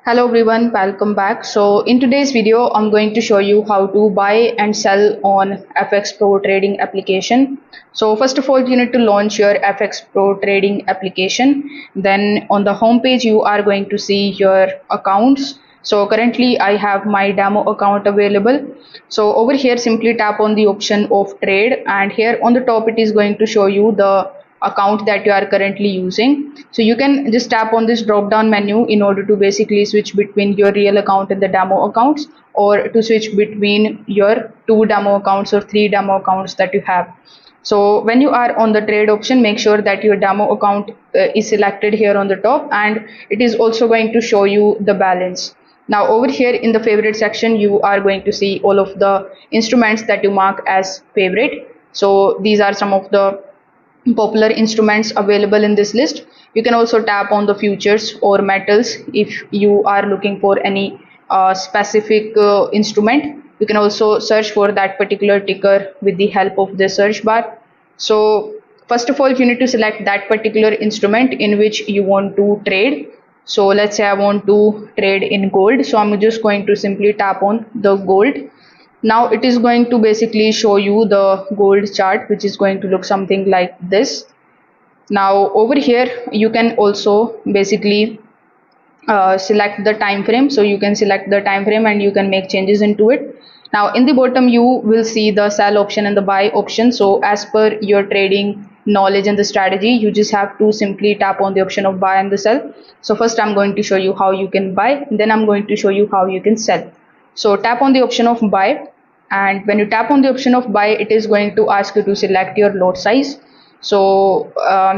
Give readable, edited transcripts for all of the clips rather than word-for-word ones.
Hello everyone, welcome back. So in today's video, I'm going to show you how to buy and sell on FxPro trading application. So first of all, you need to launch your FxPro trading application. Then on the home page, you are going to see your accounts. So currently I have my demo account available. So over here, simply tap on the option of trade, and here on the top, it is going to show you the account that you are currently using. So you can just tap on this drop down menu in order to basically switch between your real account and the demo accounts, or to switch between your two demo accounts or three demo accounts that you have. So when you are on the trade option, make sure that your demo account is selected here on the top, and it is also going to show you the balance. Now over here in the favorite section, you are going to see all of the instruments that you mark as favorite. So these are some of the popular instruments available in this list. You can also tap on the futures or metals if you are looking for any specific instrument. You can also search for that particular ticker with the help of the search bar. So first of all, you need to select that particular instrument in which you want to trade. So let's say I want to trade in gold, so I'm just going to simply tap on the gold. Now it is going to basically show you the gold chart, which is going to look something like this. Now over here you can also basically select the time frame. So you can select the time frame and you can make changes into it. Now in the bottom you will see the sell option and the buy option. So as per your trading knowledge and the strategy, you just have to simply tap on the option of buy and the sell. So first I'm going to show you how you can buy, then I'm going to show you how you can sell. So tap on the option of buy, and when you tap on the option of buy, it is going to ask you to select your lot size. So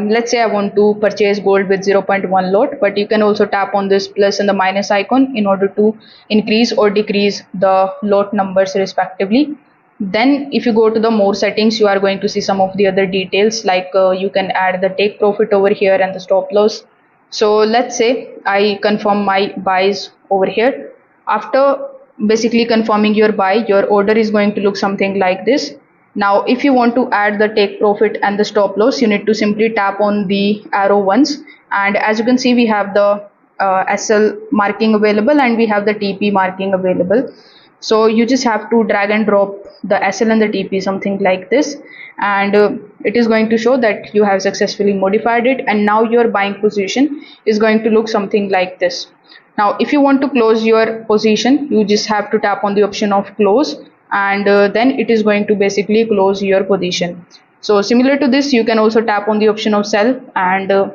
let's say I want to purchase gold with 0.1 lot, but you can also tap on this plus and the minus icon in order to increase or decrease the lot numbers respectively. Then if you go to the more settings, you are going to see some of the other details, like you can add the take profit over here and the stop loss. So let's say I confirm my buys over here. After basically confirming your buy, your order is going to look something like this. Now if you want to add the take profit and the stop loss, you need to simply tap on the arrow once, and as you can see we have the SL marking available and we have the TP marking available. So you just have to drag and drop the SL and the TP, something like this, and it is going to show that you have successfully modified it, and now your buying position is going to look something like this. Now if you want to close your position, you just have to tap on the option of close, and then it is going to basically close your position. So similar to this, you can also tap on the option of sell and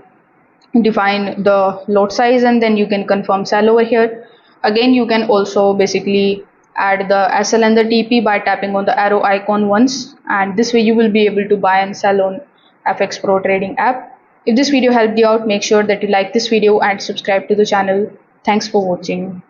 define the lot size, and then you can confirm sell over here. Again, you can also basically add the SL and the TP by tapping on the arrow icon once, and this way you will be able to buy and sell on FxPro trading app. If this video helped you out, make sure that you like this video and subscribe to the channel. Thanks for watching.